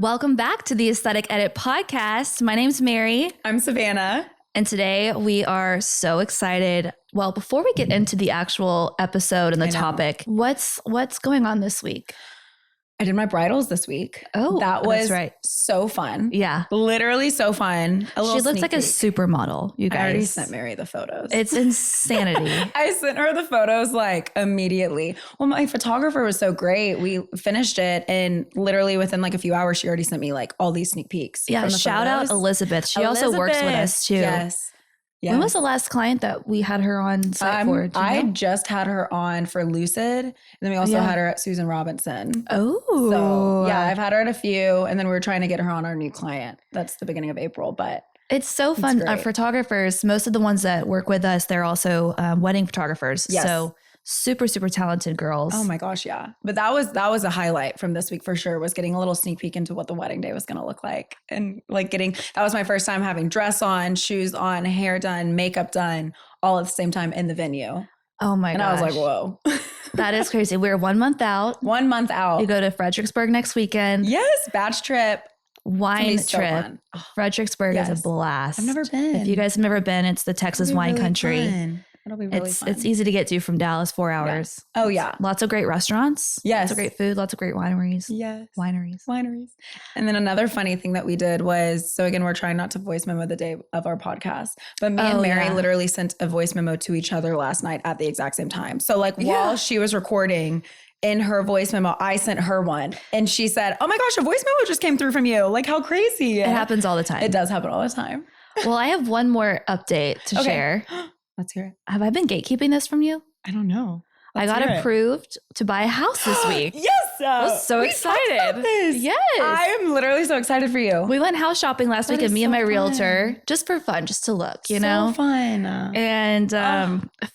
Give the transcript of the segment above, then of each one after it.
Welcome back to the Aesthetic Edit podcast. My name's Mary. I'm Savannah. And today we are so excited. Well, before we get into the actual episode and the topic, what's going on this week? I did my bridals this week. Oh, that was that's right. So fun. Yeah. Literally so fun. She looks like a supermodel, you guys. I already sent Mary the photos. It's insanity. I sent her the photos like immediately. Well, my photographer was so great. We finished it and literally within like a few hours, she already sent me like all these sneak peeks. Yeah, shout out Elizabeth. She also works with us too. Yes. When was the last client that we had her on site for? I just had her on for Lucid. And then we also had her at Susan Robinson. Oh. So yeah, I've had her at a few. And then we're trying to get her on our new client. That's the beginning of April. But it's so fun. Photographers, most of the ones that work with us, they're also wedding photographers. Yes. So super, super talented girls. Oh my gosh, yeah. But that was a highlight from this week for sure, was getting a little sneak peek into what the wedding day was going to look like. And like that was my first time having dress on, shoes on, hair done, makeup done, all at the same time in the venue. Oh my gosh. And I was like, whoa. That is crazy. We're 1 month out. 1 month out. You go to Fredericksburg next weekend. Yes, batch trip. Wine trip. So Fredericksburg is a blast. I've never been. If you guys have never been, it's the Texas wine country. Fun. It'll be really fun. It's easy to get to from Dallas, 4 hours. Yeah. Oh, yeah. Lots of great restaurants. Yes. Lots of great food. Lots of great wineries. Yes. Wineries. And then another funny thing that we did was, so again, we're trying not to voice memo the day of our podcast, but me and Mary literally sent a voice memo to each other last night at the exact same time. So like while she was recording in her voice memo, I sent her one and she said, oh my gosh, a voice memo just came through from you. Like how crazy. It happens all the time. It does happen all the time. Well, I have one more update to share. Let's hear it. Have I been gatekeeping this from you? I don't know. I got approved to buy a house this week. Yes. I was so excited. Talked about this. Yes. I am literally so excited for you. We went house shopping last week and me and my realtor, just for fun, just to look, you know? So fun. And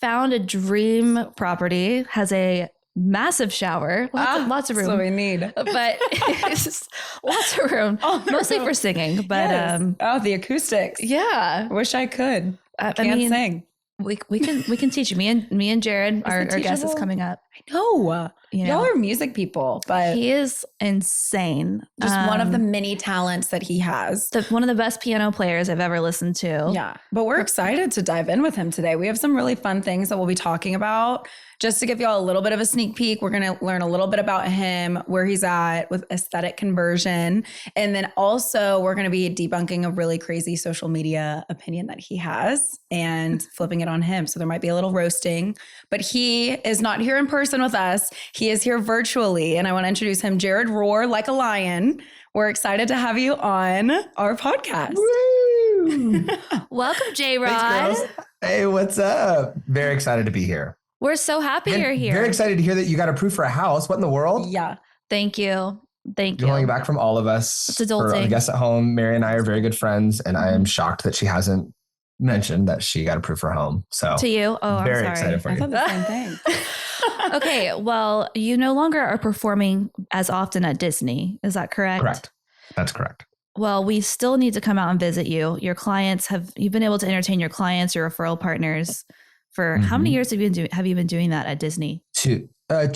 found a dream property, has a massive shower, lots of room. That's what we need. But it's lots of room, mostly for singing. But the acoustics. Yeah. Wish I could. I mean, sing. We can teach you. Me and Jared, our guest is coming up. I know. Y'all are music people, but he is insane. Just one of the many talents that he has. One of the best piano players I've ever listened to. Yeah. But we're excited to dive in with him today. We have some really fun things that we'll be talking about. Just to give y'all a little bit of a sneak peek, we're going to learn a little bit about him, where he's at with aesthetic conversion. And then also we're going to be debunking a really crazy social media opinion that he has and flipping it on him. So there might be a little roasting, but he is not here in person with us. He is here virtually. And I want to introduce him, Jared Rohrer, like a lion. We're excited to have you on our podcast. Woo! Welcome, J-Rod. Thanks, girls. Hey, what's up? Very excited to be here. We're so happy you're here. Very excited to hear that you got approved for a house. What in the world? Yeah. Thank you. You're holding back from all of us. It's adulting. For the guests at home, Mary and I are very good friends, and I am shocked that she hasn't mentioned that she got approved for a home. So to you? Oh, very I'm sorry. excited for you. I thought the same thing. Okay. Well, you no longer are performing as often at Disney. Is that correct? Correct. That's correct. Well, we still need to come out and visit you. Your clients you've been able to entertain your clients, your referral partners for how many years have you been doing that at Disney? 2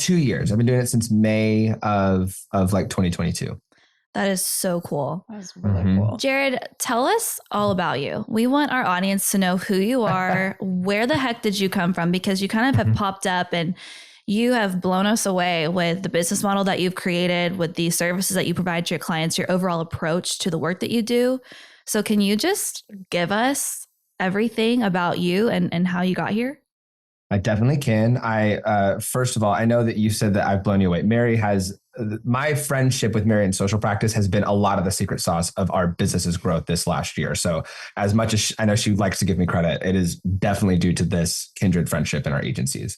years. I've been doing it since May of like 2022. That is so cool. That's really cool. Jared, tell us all about you. We want our audience to know who you are. Where the heck did you come from? Because you kind of have popped up and you have blown us away with the business model that you've created, with the services that you provide to your clients, your overall approach to the work that you do. So can you just give us everything about you and how you got here? I definitely can. First of all, I know that you said that I've blown you away. My friendship with Mary in social practice has been a lot of the secret sauce of our business's growth this last year. So as much as I know she likes to give me credit, it is definitely due to this kindred friendship in our agencies.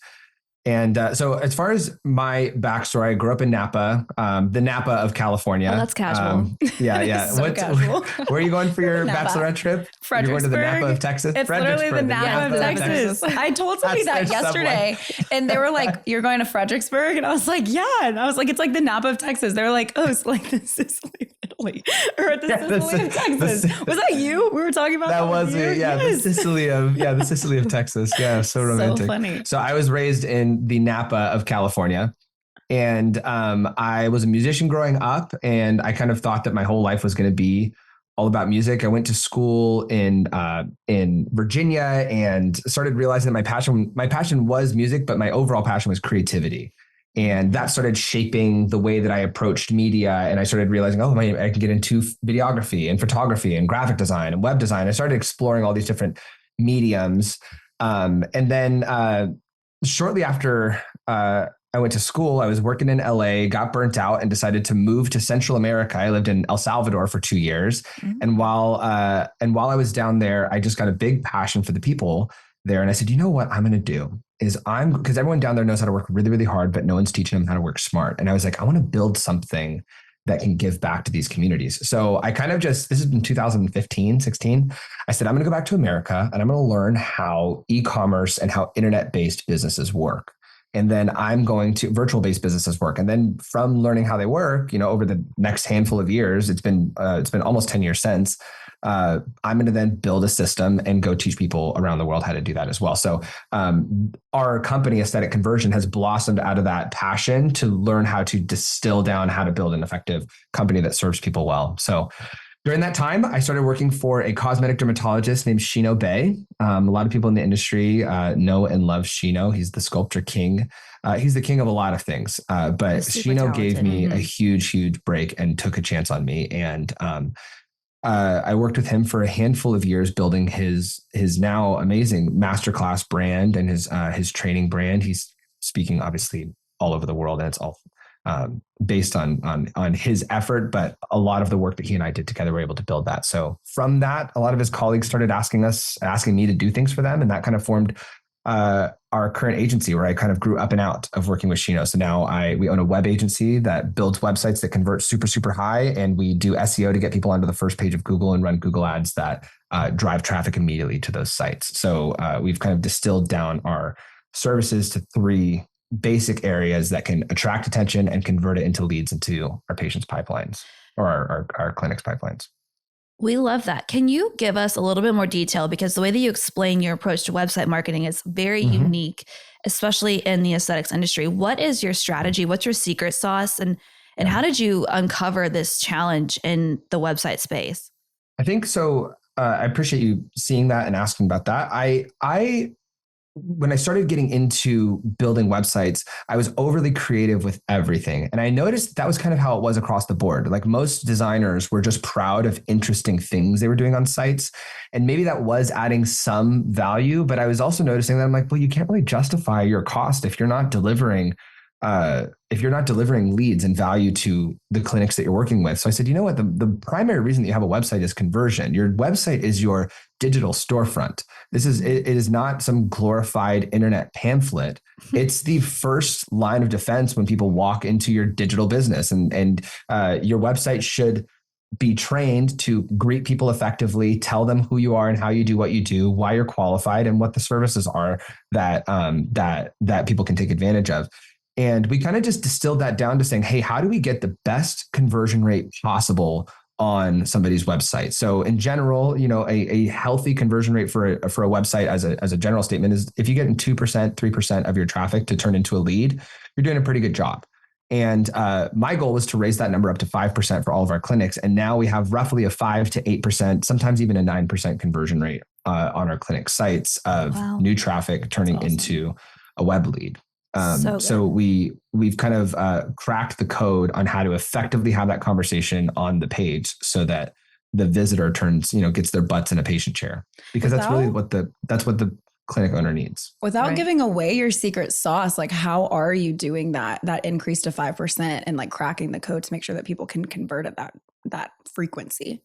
And so as far as my backstory, I grew up in Napa, the Napa of California. Oh, that's casual. Yeah. So casual. Where are you going for your bachelorette trip? Fredericksburg. You're going to the Napa of Texas? It's literally the Napa of Texas. I told somebody that yesterday and they were like, you're going to Fredericksburg? And I was like, yeah. And I was like, it's like the Napa of Texas. They were like, oh, it's like the Sicily of Italy or the Sicily of Texas. Was that you? We were talking about that was me. Yeah. Yes. The Sicily of Texas. Yeah. So romantic. So funny. So I was raised in the Napa of California. And I was a musician growing up, and I kind of thought that my whole life was going to be all about music. I went to school in Virginia and started realizing that my passion was music, but my overall passion was creativity. And that started shaping the way that I approached media. And I started realizing, oh, I can get into videography and photography and graphic design and web design. I started exploring all these different mediums. And then shortly after I went to school, I was working in LA, got burnt out, and decided to move to Central America. I lived in El Salvador for 2 years. Mm-hmm. And while I was down there, I just got a big passion for the people there. And I said, you know what I'm going to do is because everyone down there knows how to work really, really hard, but no one's teaching them how to work smart. And I was like, I want to build something that can give back to these communities. So I kind of this is in 2015, 16. I said, I'm going to go back to America and I'm going to learn how e-commerce and how internet-based businesses work. And then I'm going to virtual-based businesses work. And then from learning how they work, over the next handful of years, it's been almost 10 years since, I'm going to then build a system and go teach people around the world how to do that as well. So our company, Aesthetic Conversion, has blossomed out of that passion to learn how to distill down how to build an effective company that serves people well. So during that time, I started working for a cosmetic dermatologist named Shino Bay. A lot of people in the industry know and love Shino. He's the sculpture king. He's the king of a lot of things. But Shino gave me a huge, huge break and took a chance on me. And I worked with him for a handful of years building his now amazing masterclass brand and his training brand. He's speaking obviously all over the world, and it's all based on his effort, but a lot of the work that he and I did together were able to build that. So from that, a lot of his colleagues started asking me to do things for them. And that kind of formed our current agency, where I kind of grew up and out of working with Shino. So now we own a web agency that builds websites that convert super, super high. And we do SEO to get people onto the first page of Google and run Google ads that drive traffic immediately to those sites. So we've kind of distilled down our services to 3 basic areas that can attract attention and convert it into leads into our patients' pipelines or our clinics' pipelines. We love that. Can you give us a little bit more detail? Because the way that you explain your approach to website marketing is very unique, especially in the aesthetics industry. What is your strategy? What's your secret sauce? And how did you uncover this challenge in the website space? I think so. I appreciate you seeing that and asking about that. When I started getting into building websites, I was overly creative with everything. And I noticed that was kind of how it was across the board. Like most designers were just proud of interesting things they were doing on sites. And maybe that was adding some value, but I was also noticing that I'm like, well, you can't really justify your cost if you're not delivering leads and value to the clinics that you're working with. So I said, you know what? The primary reason that you have a website is conversion. Your website is your digital storefront. It is not some glorified internet pamphlet. It's the first line of defense when people walk into your digital business, and your website should be trained to greet people effectively, tell them who you are and how you do what you do, why you're qualified, and what the services are that people can take advantage of. And we kind of just distilled that down to saying, hey, how do we get the best conversion rate possible on somebody's website? So in general, a healthy conversion rate for a website as a general statement is if you get in 2%, 3% of your traffic to turn into a lead, you're doing a pretty good job. And my goal was to raise that number up to 5% for all of our clinics. And now we have roughly a 5 to 8%, sometimes even a 9% conversion rate on our clinic sites of new traffic turning into a web lead. So we've kind of cracked the code on how to effectively have that conversation on the page so that the visitor gets their butts in a patient chair, because that's really what the clinic owner needs. Without giving away your secret sauce, like how are you doing that increase to 5% and like cracking the code to make sure that people can convert at that frequency?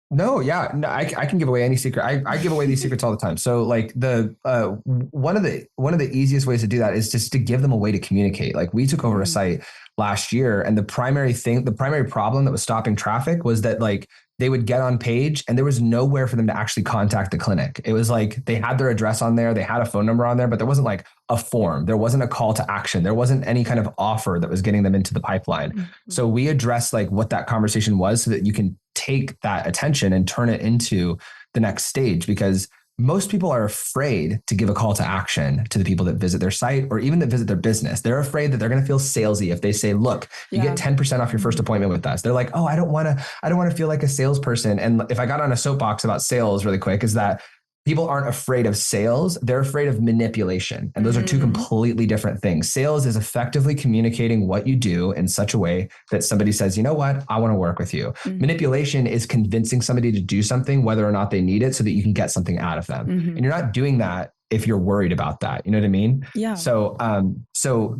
No, I can give away any secret. I give away these secrets all the time. So like one of the easiest ways to do that is just to give them a way to communicate. Like we took over a site last year, and the primary problem that was stopping traffic was that like they would get on page and there was nowhere for them to actually contact the clinic. It was like they had their address on there, they had a phone number on there, but there wasn't like a form. There wasn't a call to action. There wasn't any kind of offer that was getting them into the pipeline. Mm-hmm. So we addressed like what that conversation was so that you can take that attention and turn it into the next stage, because most people are afraid to give a call to action to the people that visit their site or even that visit their business. They're afraid that they're going to feel salesy if they say, look, you get 10% off your first appointment with us. They're like, oh, I don't want to feel like a salesperson. And if I got on a soapbox about sales really quick, is that people aren't afraid of sales. They're afraid of manipulation. And those are two completely different things. Sales is effectively communicating what you do in such a way that somebody says, you know what, I want to work with you. Manipulation is convincing somebody to do something, whether or not they need it, so that you can get something out of them. And you're not doing that if you're worried about that. You know what I mean? Yeah. So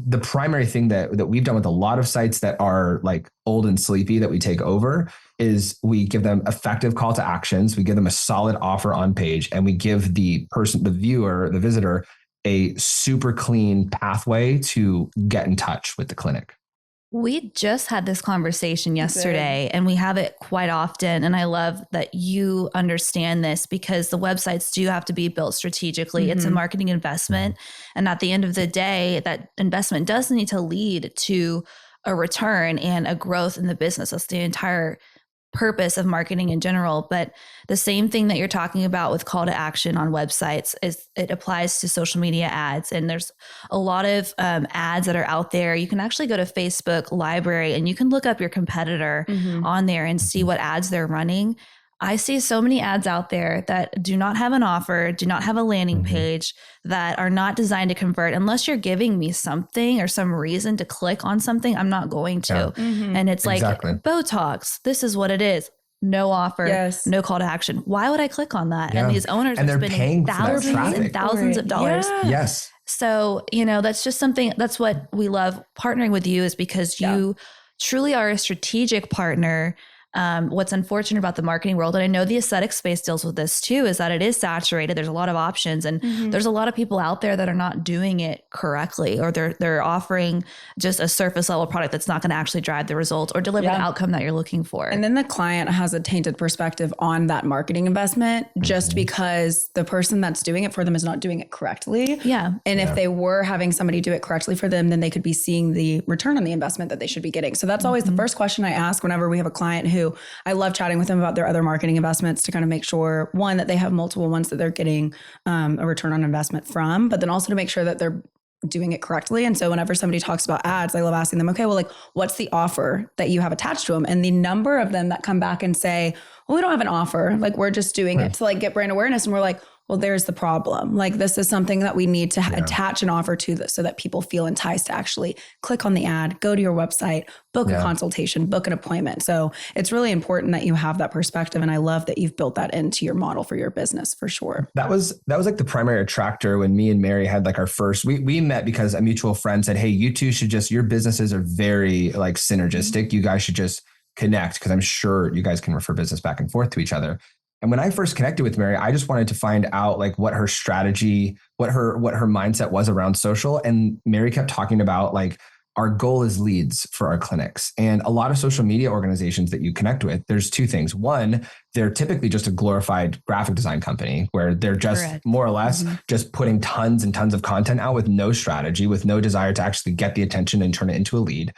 the primary thing that we've done with a lot of sites that are like old and sleepy that we take over is we give them effective call to actions. We give them a solid offer on page, and we give the person, the viewer, the visitor, a super clean pathway to get in touch with the clinic. We just had this conversation yesterday, and we have it quite often. And I love that you understand this, because the websites do have to be built strategically. It's a marketing investment. And at the end of the day, that investment does need to lead to a return and a growth in the business. That's the entire purpose of marketing in general. But the same thing that you're talking about with call to action on websites is it applies to social media ads. And there's a lot of ads that are out there. You can actually go to Facebook library and you can look up your competitor on there and see what ads they're running. I see so many ads out there that do not have an offer, do not have a landing page, that are not designed to convert. Unless you're giving me something or some reason to click on something, I'm not going to. And it's like Botox, this is what it is. No offer, no call to action. Why would I click on that? And these owners are spending thousands and thousands of dollars. Yes. So, that's just something, that's what we love partnering with you, is because you truly are a strategic partner. What's unfortunate about the marketing world, and I know the aesthetic space deals with this too, is that it is saturated. There's a lot of options, and there's a lot of people out there that are not doing it correctly, or they're offering just a surface level product that's not going to actually drive the results or deliver the outcome that you're looking for. And then the client has a tainted perspective on that marketing investment just because the person that's doing it for them is not doing it correctly. And if they were having somebody do it correctly for them, then they could be seeing the return on the investment that they should be getting. So that's always the first question I ask whenever we have a client who I love chatting with them about their other marketing investments, to kind of make sure, one, that they have multiple ones that they're getting a return on investment from, but then also to make sure that they're doing it correctly. And so whenever somebody talks about ads, I love asking them, okay, well, like, what's the offer that you have attached to them? And the number of them that come back and say, well, we don't have an offer. Like, we're just doing it to like get brand awareness. And we're like, well, there's the problem. Like, this is something that we need to attach an offer to this so that people feel enticed to actually click on the ad, go to your website, book a consultation, book an appointment. So it's really important that you have that perspective. And I love that you've built that into your model for your business, for sure. That was like the primary attractor when me and Mary had like our first, we met because a mutual friend said, hey, you two should just, your businesses are very like synergistic. You guys should just connect, because I'm sure you guys can refer business back and forth to each other. And when I first connected with Mary, I just wanted to find out like what her strategy, what her mindset was around social. And Mary kept talking about like, our goal is leads for our clinics. And a lot of social media organizations that you connect with, there's two things. One, they're typically just a glorified graphic design company where they're just more or less just putting tons and tons of content out with no strategy, with no desire to actually get the attention and turn it into a lead.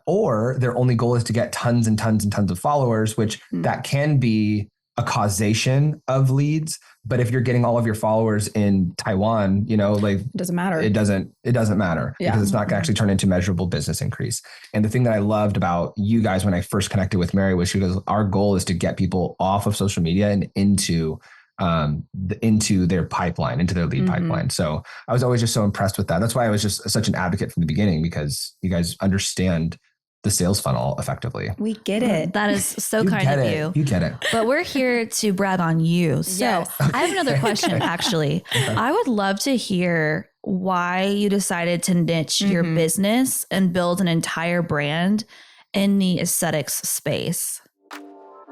Or their only goal is to get tons and tons and tons of followers, which that can be a causation of leads. But if you're getting all of your followers in Taiwan, like it doesn't matter. It doesn't matter because it's not going to actually turn into measurable business increase. And the thing that I loved about you guys when I first connected with Mary was she goes, our goal is to get people off of social media and into their pipeline, into their lead pipeline. So I was always just so impressed with that. That's why I was just such an advocate from the beginning, because you guys understand the sales funnel effectively. We get it. That is so kind of you. You get it. But we're here to brag on you. So I have another question, actually. I would love to hear why you decided to niche your business and build an entire brand in the aesthetics space.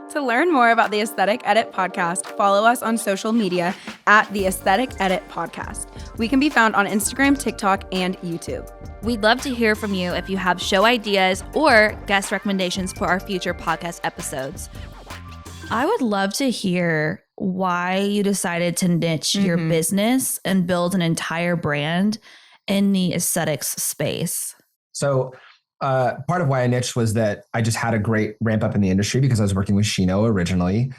To learn more about the Aesthetic Edit Podcast, follow us on social media at the Aesthetic Edit Podcast. We can be found on Instagram, TikTok, and YouTube. We'd love to hear from you if you have show ideas or guest recommendations for our future podcast episodes. I would love to hear why you decided to niche your business and build an entire brand in the aesthetics space. So part of why I niched was that I just had a great ramp up in the industry because I was working with Shino originally.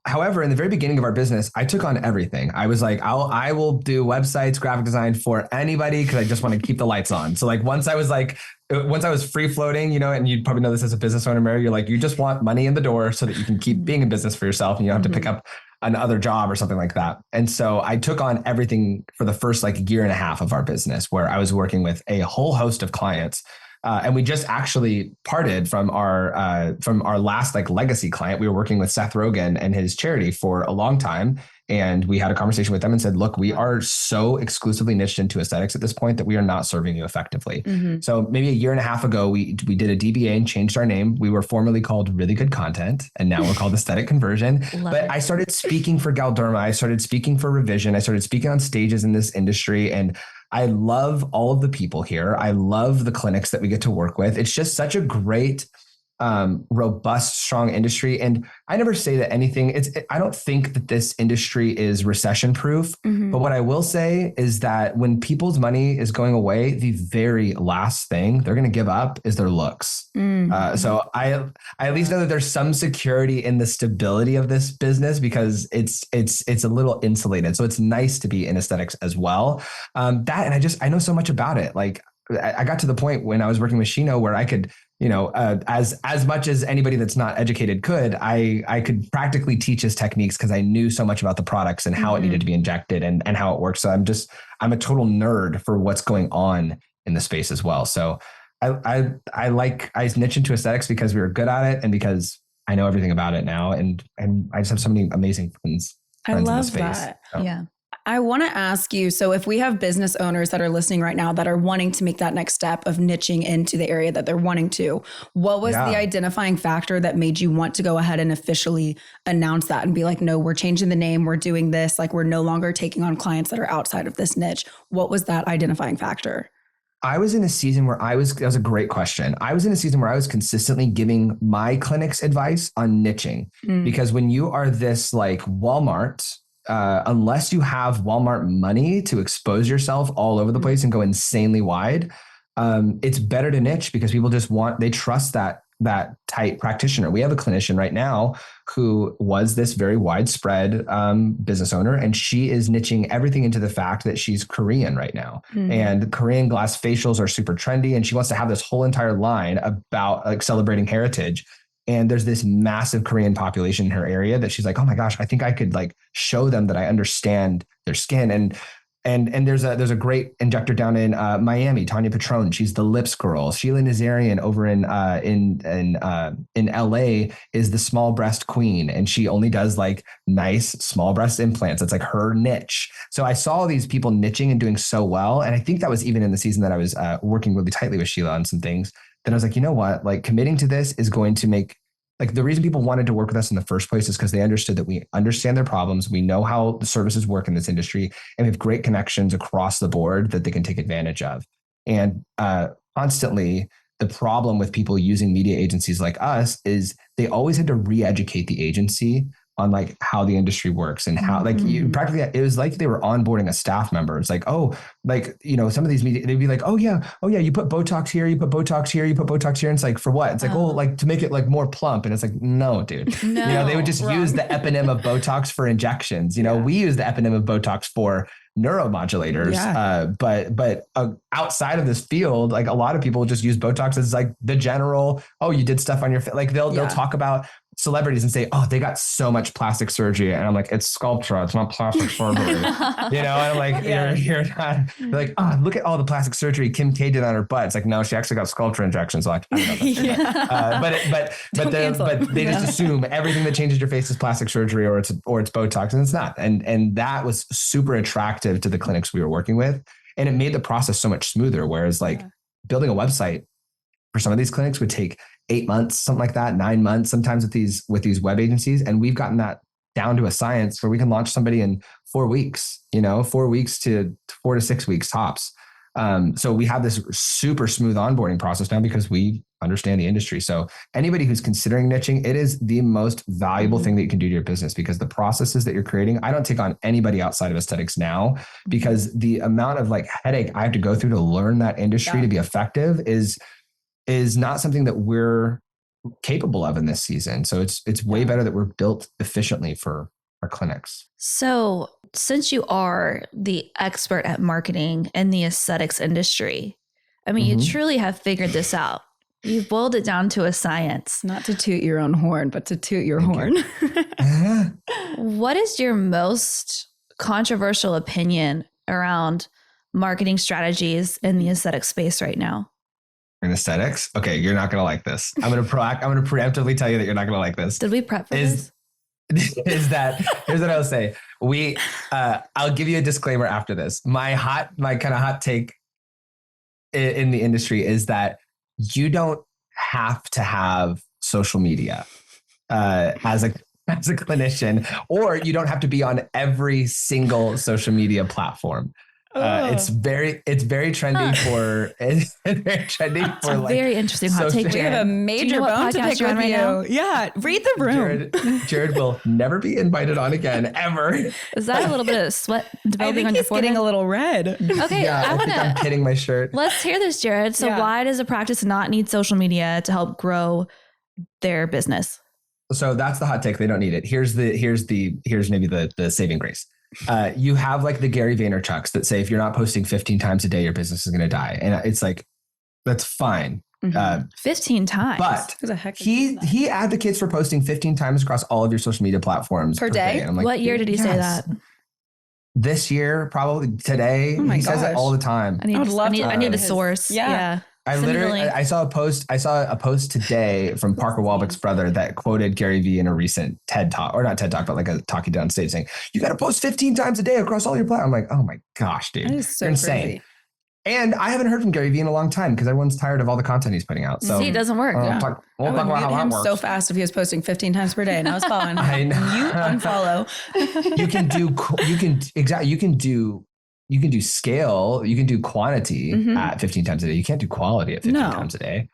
However, in the very beginning of our business, I took on everything. I was like, I will do websites, graphic design for anybody because I just want to keep the lights on. So like once I was free floating, and you'd probably know this as a business owner, Mary, you're like, you just want money in the door so that you can keep being in business for yourself and you don't have to pick up another job or something like that. And so I took on everything for the first like year and a half of our business, where I was working with a whole host of clients. And we just actually parted from our last like legacy client. We were working with Seth Rogen and his charity for a long time. And we had a conversation with them and said, look, we are so exclusively niched into aesthetics at this point that we are not serving you effectively. So maybe a year and a half ago, we did a DBA and changed our name. We were formerly called Really Good Content, and now we're called Aesthetic Conversion. But I started speaking for Galderma. I started speaking for Revision. I started speaking on stages in this industry. And I love all of the people here. I love the clinics that we get to work with. It's just such a great, robust, strong industry. And I never say that anything, I don't think that this industry is recession proof. But what I will say is that when people's money is going away, the very last thing they're going to give up is their looks. So I at least know that there's some security in the stability of this business because it's a little insulated. So it's nice to be in aesthetics as well. And I know so much about it. Like I got to the point when I was working with Shino where I could, as much as anybody that's not educated could, I could practically teach his techniques because I knew so much about the products and how it needed to be injected and how it works. So I'm a total nerd for what's going on in the space as well. So I niche into aesthetics because we were good at it and because I know everything about it now. And I just have so many amazing friends in the space. That. So. Yeah. I want to ask you, so if we have business owners that are listening right now that are wanting to make that next step of niching into the area that they're wanting to, what was the identifying factor that made you want to go ahead and officially announce that and be like, no, we're changing the name, we're doing this, like we're no longer taking on clients that are outside of this niche? What was that identifying factor? I was in a season where that was a great question. I was in a season where I was consistently giving my clinics advice on niching because when you are this like Walmart, unless you have Walmart money to expose yourself all over the place and go insanely wide, it's better to niche because people they trust that tight practitioner. We have a clinician right now who was this very widespread business owner, and she is niching everything into the fact that she's Korean right now. And Korean glass facials are super trendy, and she wants to have this whole entire line about like celebrating heritage. And there's this massive Korean population in her area that she's like, oh my gosh, I think I could like show them that I understand their skin. And there's a great injector down in Miami, Tanya Patron. She's the lips girl. Sheila Nazarian over in LA is the small breast queen, and she only does like nice small breast implants. That's like her niche. So I saw these people niching and doing so well, and I think that was even in the season that I was working really tightly with Sheila on some things. Then I was like, you know what? Like committing to this is going to make, like the reason people wanted to work with us in the first place is because they understood that we understand their problems. We know how the services work in this industry, and we have great connections across the board that they can take advantage of. And constantly, the problem with people using media agencies like us is they always had to re-educate the agency on like how the industry works and how like you practically, it was like they were onboarding a staff member. It's like, oh, like, some of these media, they'd be like, oh yeah, you put Botox here, you put Botox here, you put Botox here. And it's like, for what? It's like, oh, like to make it like more plump. And it's like, no, dude, they would just use the eponym of Botox for injections. We use the eponym of Botox for neuromodulators. But outside of this field, like a lot of people just use Botox as like the general, oh, you did stuff on your face. Like they'll talk about celebrities and say, oh, they got so much plastic surgery. And I'm like, it's Sculptra. It's not plastic surgery. And I'm like, you're not. They're like, oh, look at all the plastic surgery Kim K did on her butt. It's like, no, she actually got Sculptra injections. Like, I don't know. But they just assume everything that changes your face is plastic surgery or it's Botox, and it's not. And that was super attractive to the clinics we were working with. And it made the process so much smoother. Whereas like building a website for some of these clinics would take 8 months, something like that, 9 months, sometimes with these web agencies. And we've gotten that down to a science where we can launch somebody in 4 weeks, 4 weeks to 4 to 6 weeks tops. So we have this super smooth onboarding process now because we understand the industry. So anybody who's considering niching, it is the most valuable thing that you can do to your business because the processes that you're creating, I don't take on anybody outside of aesthetics now because the amount of like headache I have to go through to learn that industry to be effective is not something that we're capable of in this season. So it's way better that we're built efficiently for our clinics. So since you are the expert at marketing in the aesthetics industry, I mean, you truly have figured this out. You've boiled it down to a science. Not to toot your own horn, but to toot your horn. What is your most controversial opinion around marketing strategies in the aesthetic space right now? In aesthetics? Okay, you're not going to like this. I'm going to preemptively tell you that you're not going to like this. Did we prep for this? Is that, here's what I'll say. I'll give you a disclaimer after this. My kind of hot take in the industry is that you don't have to have social media as a clinician, or you don't have to be on every single social media platform. It's very trendy for like very interesting hot take. We have a major bone to pick with you. Yeah, read the room. Jared will never be invited on again, ever. Is that a little bit of sweat developing on your forehead? Getting a little red. Okay, yeah, I think I'm pitting my shirt. Let's hear this, Jared. So why does a practice not need social media to help grow their business? So that's the hot take. They don't need it. Here's maybe the saving grace. You have like the Gary Vaynerchuks that say if you're not posting 15 times a day, your business is going to die. And it's like, that's fine. 15 times. But he advocates for posting 15 times across all of your social media platforms per day. And I'm like, what year did he say that? This year, probably today. He says it all the time. I need the source. Yeah. I saw a post today from Parker Walbeck's brother that quoted Gary Vee in a recent TED talk, or not TED talk, but like a talk he did on stage saying, you got to post 15 times a day across all your platforms. I'm like, oh my gosh, dude, that is so you're insane. Crazy. And I haven't heard from Gary Vee in a long time because everyone's tired of all the content he's putting out. So see, it doesn't work. We'll talk about how that works. So fast if he was posting 15 times per day and I was following. I know. You unfollow. You can do scale, you can do quantity at 15 times a day. You can't do quality at 15 times a day.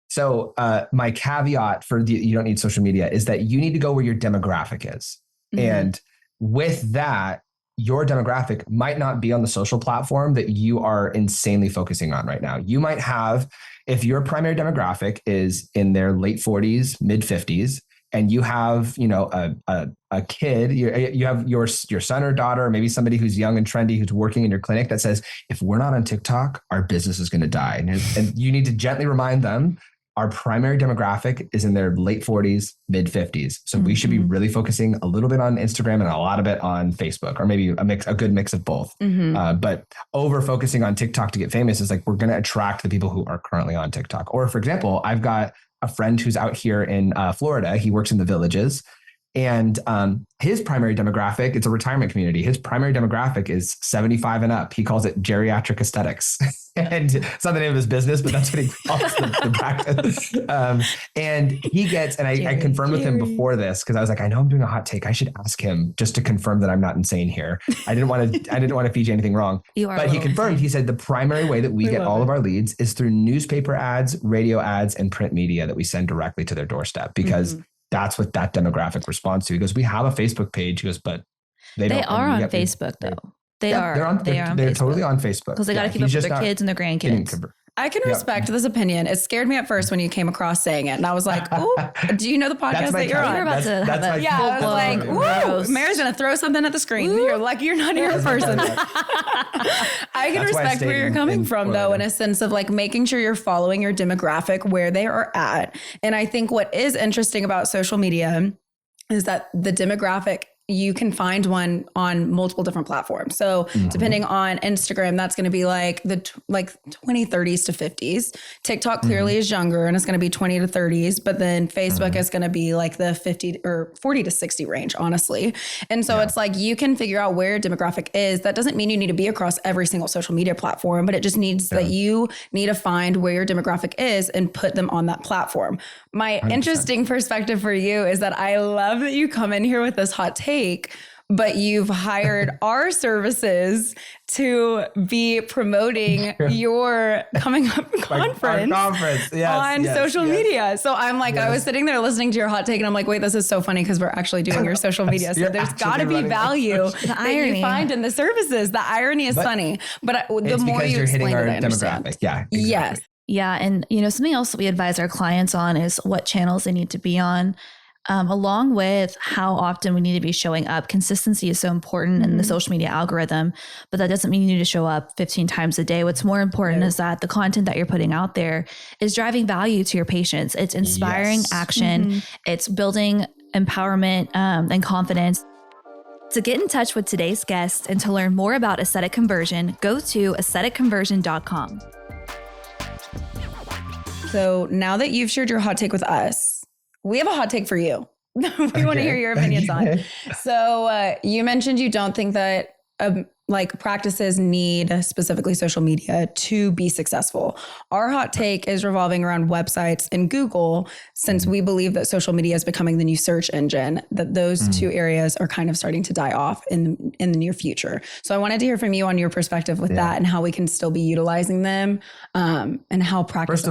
So my caveat for you don't need social media is that you need to go where your demographic is. And with that, your demographic might not be on the social platform that you are insanely focusing on right now. You might have, if your primary demographic is in their late 40s, mid 50s, and you have, a kid, you have your son or daughter, or maybe somebody who's young and trendy, who's working in your clinic that says, if we're not on TikTok, our business is going to die. And you need to gently remind them, our primary demographic is in their late 40s, mid 50s. So we should be really focusing a little bit on Instagram and a lot of it on Facebook, or maybe a good mix of both. But over focusing on TikTok to get famous is like, we're going to attract the people who are currently on TikTok. Or for example, I've got a friend who's out here in Florida. He works in the Villages, and his primary demographic, it's a retirement community. His primary demographic is 75 and up. He calls it geriatric aesthetics. And it's not the name of his business, but that's what he calls the practice. And he gets, and I confirmed with him before this, because I was like, I know I'm doing a hot take. I should ask him just to confirm that I'm not insane here. I didn't want to feed you anything wrong. But he confirmed, he said the primary way that we get all of our leads is through newspaper ads, radio ads, and print media that we send directly to their doorstep, because that's what that demographic responds to. He goes, we have a Facebook page. He goes, but they are on Facebook though. They're totally on Facebook because they got to keep up with their kids and their grandkids. I can respect this opinion. It scared me at first when you came across saying it. And I was like, oh, do you know the podcast that you're on? I was like, whoa, Mary's going to throw something at the screen. You're like, you're not your person. I can respect where you're coming from, though, in a sense of like making sure you're following your demographic where they are at. And I think what is interesting about social media is that the demographic, you can find one on multiple different platforms. So depending on Instagram, that's going to be like the 20, 30s to 50s. TikTok clearly is younger and it's going to be 20 to 30s, but then Facebook is going to be like the 50 or 40 to 60 range, honestly. And so it's like, you can figure out where your demographic is. That doesn't mean you need to be across every single social media platform, but it just needs that you need to find where your demographic is and put them on that platform. My 100%. Interesting perspective for you is that I love that you come in here with this hot take, but you've hired our services to be promoting your coming up conference on social media. So I'm like, I was sitting there listening to your hot take and I'm like, wait, this is so funny because we're actually doing your social media. So there's got to be value that you find in the services. The irony is funny, but the more you explain it, I understand. Yeah. Exactly. Yes. Yeah. And, something else that we advise our clients on is what channels they need to be on, along with how often we need to be showing up. Consistency is so important in the social media algorithm, but that doesn't mean you need to show up 15 times a day. What's more important is that the content that you're putting out there is driving value to your patients. It's inspiring action. It's building empowerment and confidence. To get in touch with today's guest and to learn more about aesthetic conversion, go to aestheticconversion.com. So now that you've shared your hot take with us, we have a hot take for you. We want to hear your opinions on it. So you mentioned you don't think that practices need specifically social media to be successful. Our hot take is revolving around websites and Google, since we believe that social media is becoming the new search engine, that those two areas are kind of starting to die off in the near future. So I wanted to hear from you on your perspective with that and how we can still be utilizing them and how practice. First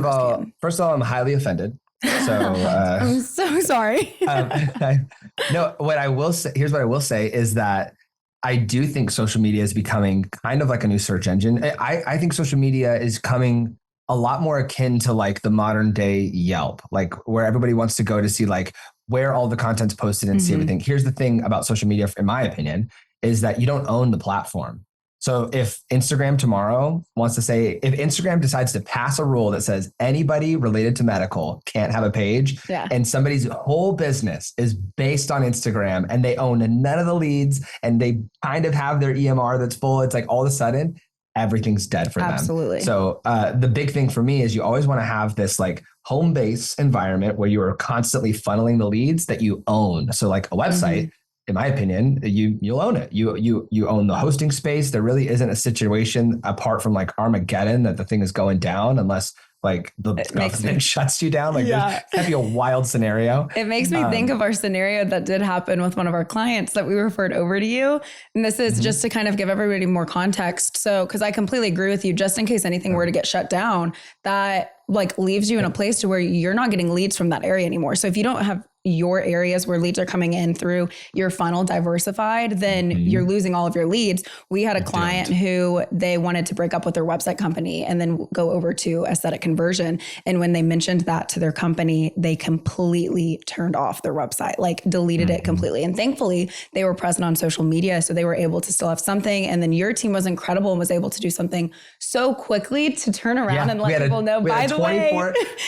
of all, I'm highly offended. So I'm so sorry. No, what I will say, here's what I will say is that I do think social media is becoming kind of like a new search engine. I think social media is coming a lot more akin to like the modern day Yelp, like where everybody wants to go to see like where all the content's posted and see everything. Here's the thing about social media, in my opinion, is that you don't own the platform. So if Instagram tomorrow wants to say, if Instagram decides to pass a rule that says anybody related to medical can't have a page, and somebody's whole business is based on Instagram and they own none of the leads and they kind of have their EMR that's full, it's like all of a sudden everything's dead for them. Absolutely. So the big thing for me is you always want to have this like home base environment where you are constantly funneling the leads that you own. So like a website, in my opinion, you'll own it. You own the hosting space. There really isn't a situation apart from like Armageddon that the thing is going down unless like the government shuts you down. Like that'd be a wild scenario. It makes me think of our scenario that did happen with one of our clients that we referred over to you. And this is just to kind of give everybody more context. So, because I completely agree with you, just in case anything were to get shut down, that like leaves you in a place to where you're not getting leads from that area anymore. So if you don't have your areas where leads are coming in through your funnel diversified, then you're losing all of your leads. We had a client who they wanted to break up with their website company and then go over to aesthetic conversion. And when they mentioned that to their company, they completely turned off their website, like deleted it completely. And thankfully they were present on social media. So they were able to still have something. And then your team was incredible and was able to do something so quickly to turn around and let people know, by the way,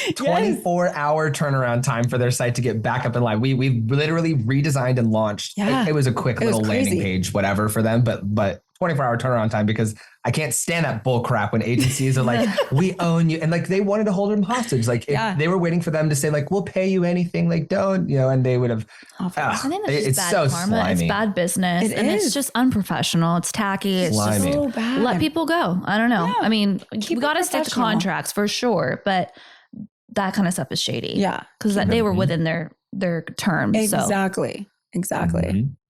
24-hour turnaround time for their site to get back up in line. We literally redesigned and launched. It was a quick little landing page, whatever for them, but 24-hour turnaround time, because I can't stand that bull crap when agencies are like, we own you. And like, they wanted to hold them hostage. Like if they were waiting for them to say like, we'll pay you anything, like don't, and they would have, I think that's it's bad so karma. slimy. It's bad business. It's just unprofessional. It's tacky. It's slimy. just so bad. Let people go. I don't know. I mean, we got to stick to contracts for sure, but that kind of stuff is shady. Yeah. Because they were within their terms. Exactly.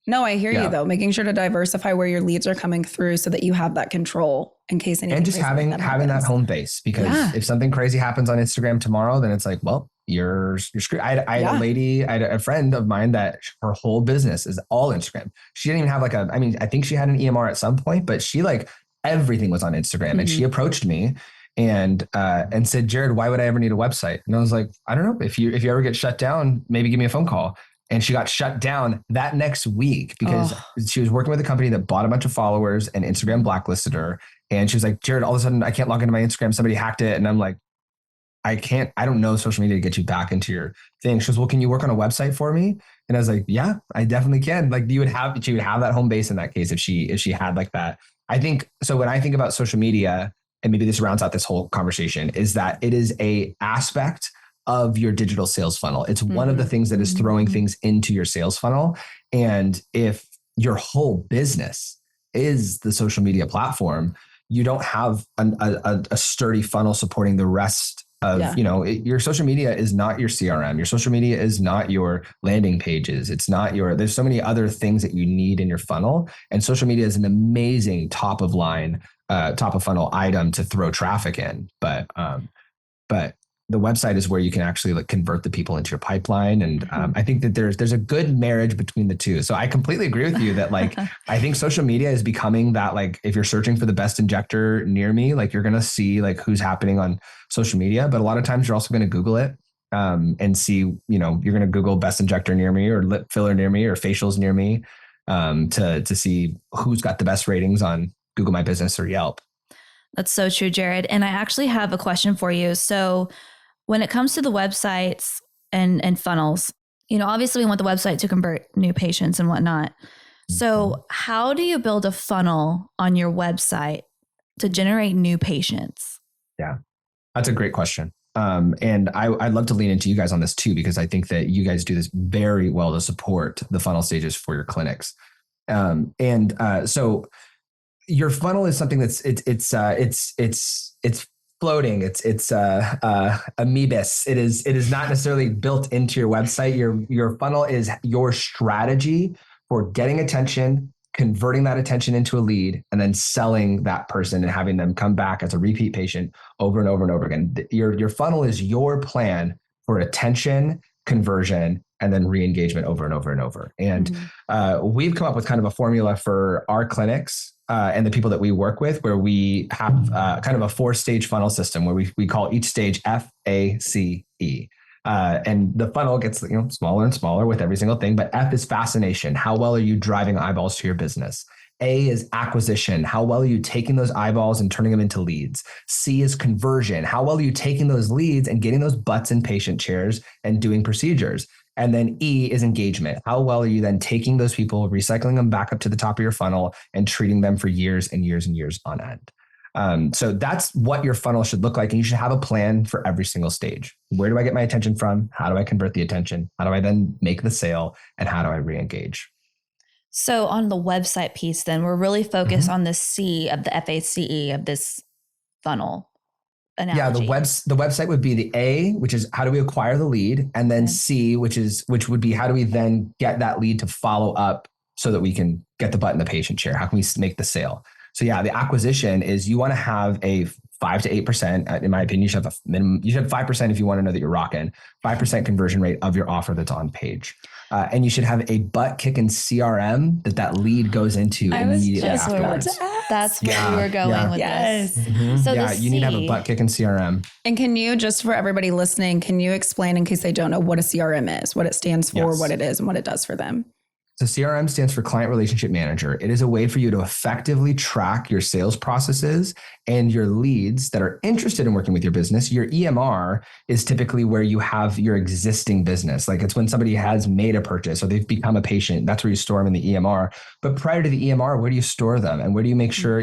No, I hear you though. Making sure to diversify where your leads are coming through so that you have that control in case anything. And just having that home base, because if something crazy happens on Instagram tomorrow, then it's like, well, you're screwed. I had a friend of mine that her whole business is all Instagram. She didn't even have I think she had an EMR at some point, but she like everything was on Instagram. And she approached me and said, Jared, why would I ever need a website? And I was like, I don't know, if you ever get shut down, maybe give me a phone call. And she got shut down that next week because she was working with a company that bought a bunch of followers and Instagram blacklisted her. And she was like, Jared, all of a sudden I can't log into my Instagram. Somebody hacked it. And I'm like, I don't know social media to get you back into your thing. She goes, well, can you work on a website for me? And I was like, yeah, I definitely can. Like she would have that home base in that case if she had like that. I think, so when I think about social media, and maybe this rounds out this whole conversation, is that it is a aspect of your digital sales funnel. It's one of the things that is throwing things into your sales funnel. And if your whole business is the social media platform, you don't have a sturdy funnel supporting the rest of, your social media is not your CRM. Your social media is not your landing pages. It's not there's so many other things that you need in your funnel. And social media is an amazing top of funnel item to throw traffic in. But the website is where you can actually like convert the people into your pipeline. And I think that there's a good marriage between the two. So I completely agree with you that like, I think social media is becoming that, like, if you're searching for the best injector near me, like you're going to see like who's happening on social media, but a lot of times you're also going to Google it and see, you're going to Google best injector near me or lip filler near me or facials near me to see who's got the best ratings on Google My Business or Yelp. That's so true, Jared. And I actually have a question for you. So when it comes to the websites and funnels, obviously we want the website to convert new patients and whatnot. So how do you build a funnel on your website to generate new patients? Yeah, that's a great question. And I'd love to lean into you guys on this too, because I think that you guys do this very well to support the funnel stages for your clinics. So your funnel is something that's it's floating. It's amoebus. It is not necessarily built into your website. Your funnel is your strategy for getting attention, converting that attention into a lead, and then selling that person and having them come back as a repeat patient over and over and over again. Your funnel is your plan for attention, conversion, and then re-engagement over and over and over. And we've come up with kind of a formula for our clinics and the people that we work with, where we have kind of a 4-stage funnel system where we call each stage FACE. And the funnel gets smaller and smaller with every single thing. But F is fascination. How well are you driving eyeballs to your business? A is acquisition. How well are you taking those eyeballs and turning them into leads? C is conversion. How well are you taking those leads and getting those butts in patient chairs and doing procedures? And then E is engagement. How well are you then taking those people, recycling them back up to the top of your funnel and treating them for years and years and years on end? So that's what your funnel should look like. And you should have a plan for every single stage. Where do I get my attention from? How do I convert the attention? How do I then make the sale? And how do I re-engage? So on the website piece, then we're really focused on the C of the FACE of this funnel analogy. Yeah, the website would be the A, which is how do we acquire the lead? And then C, which would be how do we then get that lead to follow up so that we can get the butt in the patient chair? How can we make the sale? So yeah, the acquisition is you want to have a 5 to 8%. In my opinion, you should have a minimum. You should have 5% if you want to know that you're rocking 5% conversion rate of your offer that's on page. And you should have a butt kicking CRM that lead goes into immediately afterwards. That's where we were going with this. So you need to have a butt kicking CRM. And can you, just for everybody listening, can you explain, in case they don't know, what a CRM is, what it stands for, what it is, and what it does for them? So CRM stands for Client Relationship Manager. It is a way for you to effectively track your sales processes and your leads that are interested in working with your business. Your EMR is typically where you have your existing business. Like it's when somebody has made a purchase or they've become a patient, that's where you store them in the EMR. But prior to the EMR, where do you store them? And where do you make sure,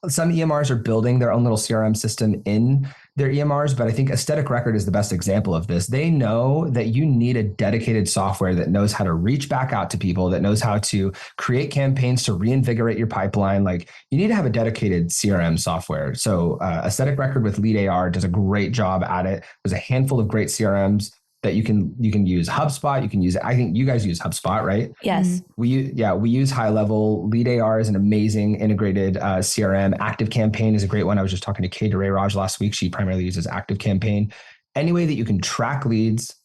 some EMRs are building their own little CRM system in their EMRs, but I think Aesthetic Record is the best example of this. They know that you need a dedicated software that knows how to reach back out to people, that knows how to create campaigns to reinvigorate your pipeline. Like you need to have a dedicated CRM software. So Aesthetic Record with Lead AR does a great job at it. There's a handful of great CRMs that you can use. HubSpot, you can use, I think you guys use HubSpot, right? Yes. We use High Level. Lead AR is an amazing integrated CRM. Active Campaign is a great one. I was just talking to Kay DeRay-Raj last week. She primarily uses Active Campaign. Any way that you can track leads,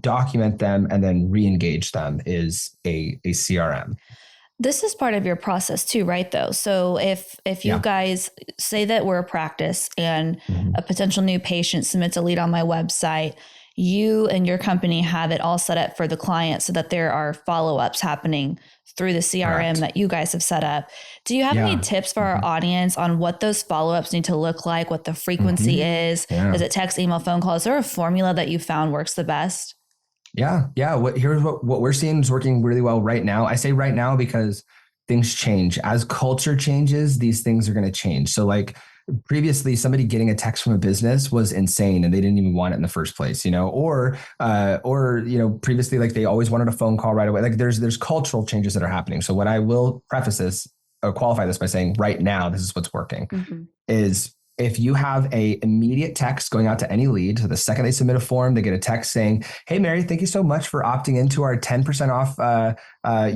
document them, and then re-engage them is a CRM. This is part of your process too, right? Though. So if you guys say that we're a practice and a potential new patient submits a lead on my website, you and your company have it all set up for the client so that there are follow-ups happening through the CRM that you guys have set up. Do you have any tips for our audience on what those follow-ups need to look like, what the frequency is? Yeah. Is it text, email, phone call? Is there a formula that you found works the best? Yeah. Here's what we're seeing is working really well right now. I say right now because things change. As culture changes, these things are going to change. So like previously, somebody getting a text from a business was insane and they didn't even want it in the first place, or previously, like they always wanted a phone call right away. Like there's cultural changes that are happening. So what I will preface this or qualify this by saying right now, this is what's working is if you have a immediate text going out to any lead, so the second they submit a form, they get a text saying, "Hey, Mary, thank you so much for opting into our 10% off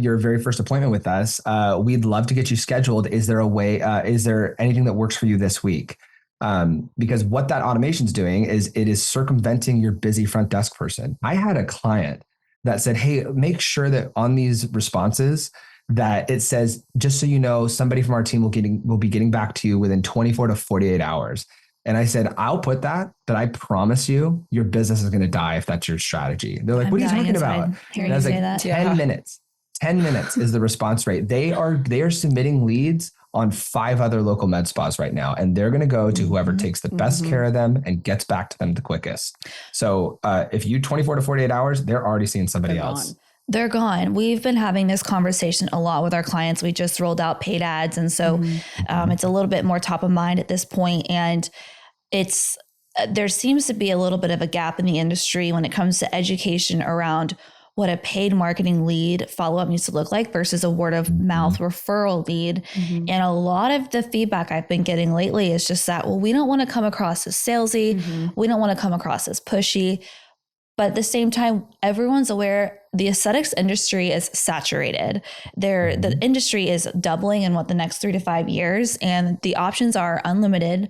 your very first appointment with us. We'd love to get you scheduled. Is there anything that works for you this week?" Because what that automation is doing is it is circumventing your busy front desk person. I had a client that said, hey, make sure that on these responses that it says, just so you know, somebody from our team will be getting back to you within 24 to 48 hours. And I said, I'll put that I promise you, your business is going to die if that's your strategy. They're like, what are you talking about? And I was like, 10 minutes. 10 minutes is the response rate. They are submitting leads on 5 other local med spas right now. And they're going to go to whoever takes the best care of them and gets back to them the quickest. So if you 24 to 48 hours, they're already seeing somebody else. They're gone. We've been having this conversation a lot with our clients. We just rolled out paid ads. And so it's a little bit more top of mind at this point. And there seems to be a little bit of a gap in the industry when it comes to education around what a paid marketing lead follow-up needs to look like versus a word of mouth referral lead. And a lot of the feedback I've been getting lately is just that, well, we don't want to come across as salesy. We don't want to come across as pushy. But at the same time, everyone's aware the aesthetics industry is saturated. The industry is doubling in the next 3 to 5 years, and the options are unlimited.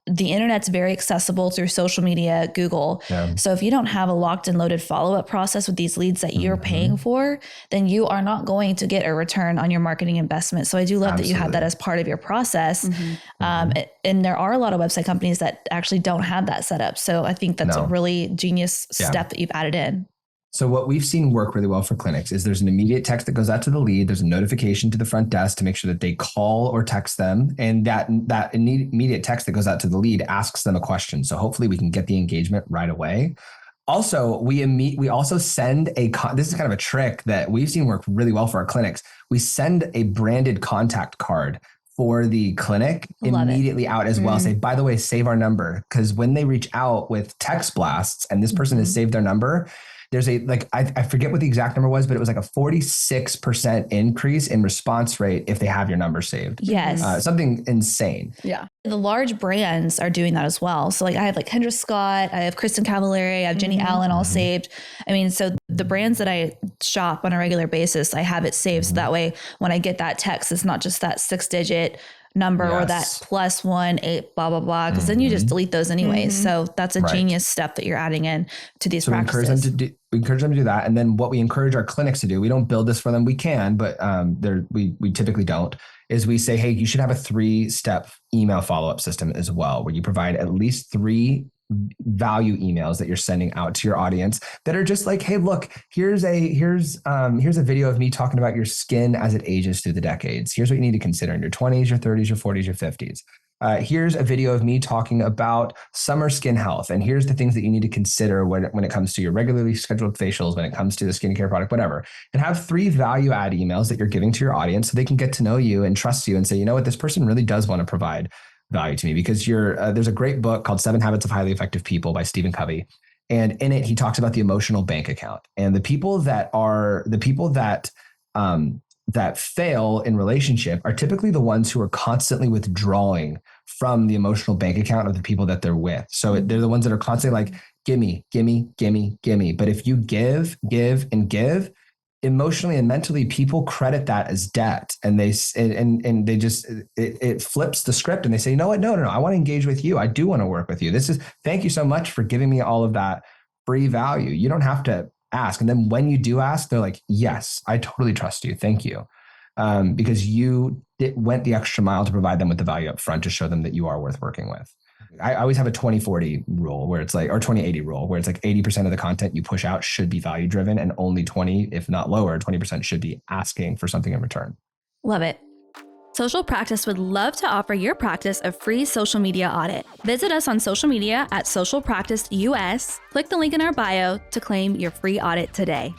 The internet's very accessible through social media, Google. Yeah. So if you don't have a locked and loaded follow-up process with these leads that you're paying for, then you are not going to get a return on your marketing investment. So I do love that you have that as part of your process. And there are a lot of website companies that actually don't have that set up. So I think that's a really genius step that you've added in. So what we've seen work really well for clinics is there's an immediate text that goes out to the lead. There's a notification to the front desk to make sure that they call or text them. And that immediate text that goes out to the lead asks them a question. So hopefully we can get the engagement right away. Also, we also send this is kind of a trick that we've seen work really well for our clinics. We send a branded contact card for the clinic immediately out as well. Say, by the way, save our number. Because when they reach out with text blasts and this person has saved their number, there's I forget what the exact number was, but it was like a 46% increase in response rate if they have your number saved. Yes. Something insane. Yeah. The large brands are doing that as well. So I have Kendra Scott, I have Kristen Cavallari, I have Jenny Allen all saved. I mean, so the brands that I shop on a regular basis, I have it saved. So that way, when I get that text, it's not just that 6-digit number or that +18 blah, blah, blah. Cause then you just delete those anyways. So that's a genius step that you're adding in to these practices. We encourage them to do that. And then what we encourage our clinics to do, we don't build this for them. We can, but we typically don't, is we say, hey, you should have a 3-step email follow-up system as well, where you provide at least 3 value emails that you're sending out to your audience that are just like, hey, look, here's a video of me talking about your skin as it ages through the decades. Here's what you need to consider in your 20s, your 30s, your 40s, your 50s. Here's a video of me talking about summer skin health. And here's the things that you need to consider when it comes to your regularly scheduled facials, when it comes to the skincare product, whatever. And have 3 value add emails that you're giving to your audience so they can get to know you and trust you and say, you know what, this person really does want to provide value to me. Because there's a great book called 7 Habits of Highly Effective People by Stephen Covey. And in it, he talks about the emotional bank account. And the people that fail in relationship are typically the ones who are constantly withdrawing from the emotional bank account of the people that they're with. So they're the ones that are constantly like, gimme, gimme, gimme, gimme. But if you give, and give, emotionally and mentally, people credit that as debt, and they just it flips the script, and they say, you know what? No, I want to engage with you. I do want to work with you. Thank you so much for giving me all of that free value. You don't have to ask. And then when you do ask, they're like, yes, I totally trust you. Thank you. Because you went the extra mile to provide them with the value up front to show them that you are worth working with. I always have a 20-40 rule where it's like, or 20-80 rule, where it's like 80% of the content you push out should be value driven, and only 20, if not lower, 20% should be asking for something in return. Love it. Social Practice would love to offer your practice a free social media audit. Visit us on social media at Social Practice US. Click the link in our bio to claim your free audit today.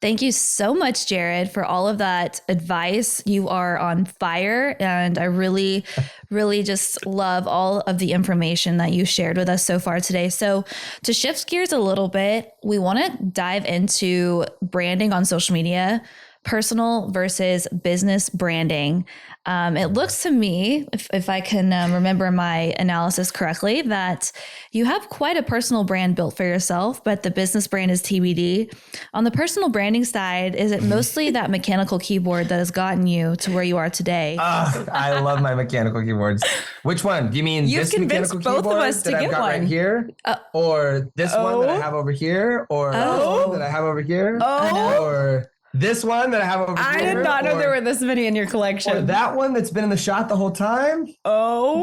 Thank you so much, Jared, for all of that advice. You are on fire, and I really, really just love all of the information that you shared with us so far today. So to shift gears a little bit, we want to dive into branding on social media, personal versus business branding. It looks to me, if I can remember my analysis correctly, that you have quite a personal brand built for yourself, but the business brand is TBD. On the personal branding side, is it mostly that mechanical keyboard that has gotten you to where you are today? I love my mechanical keyboards. Which one? Do you mean You've this convinced mechanical both of keyboard us to that I've get got right one. here? Or this one that I have over here? Or this one that I have over here? Or this one that I have over here? I did not know there were this many in your collection. Or that one that's been in the shot the whole time?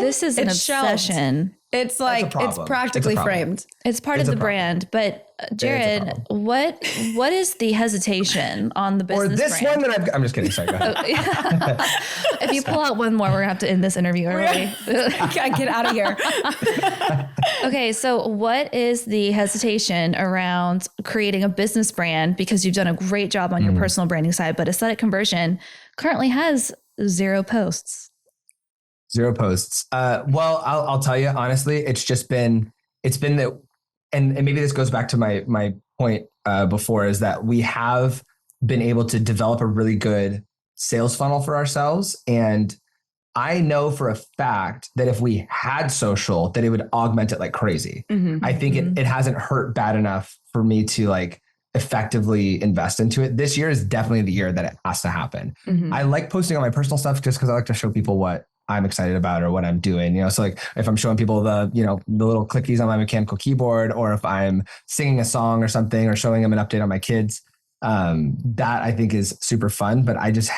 This is an it's shelved. obsession. It's like, it's problem. practically It's a problem. framed. It's part of the brand, but Jared, what is the hesitation on the Or business this brand? one that I'm just kidding. Sorry, go ahead. If you pull out one more, we're gonna have to end this interview early. Get out of here. Okay, so what is the hesitation around creating a business brand? Because you've done a great job on your personal branding side, but Aesthetic Conversion currently has 0 posts. 0 posts. Well, I'll tell you honestly, it's been that, and maybe this goes back to my point before, is that we have been able to develop a really good sales funnel for ourselves. And I know for a fact that if we had social, that it would augment it like crazy. I think it hasn't hurt bad enough for me to like effectively invest into it. This year is definitely the year that it has to happen. I like posting on my personal stuff just because I like to show people what I'm excited about or what I'm doing, so like if I'm showing people the little clickies on my mechanical keyboard, or if I'm singing a song or something, or showing them an update on my kids, that I think is super fun. But I just,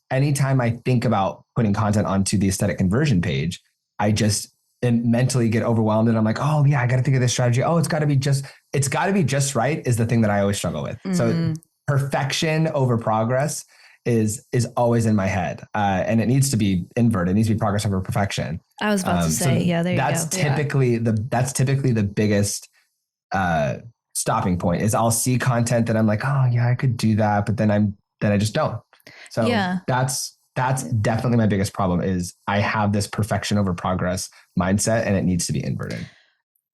anytime I think about putting content onto the Aesthetic Conversion page, I just mentally get overwhelmed, and I'm like, oh yeah, I got to think of this strategy. Oh, it's got to be just right is the thing that I always struggle with. So perfection over progress is always in my head. And it needs to be inverted. It needs to be progress over perfection. I was about to say, there you go. That's typically the biggest stopping point is I'll see content that I'm like, oh yeah, I could do that. But then I just don't. So that's definitely my biggest problem is I have this perfection over progress mindset, and it needs to be inverted.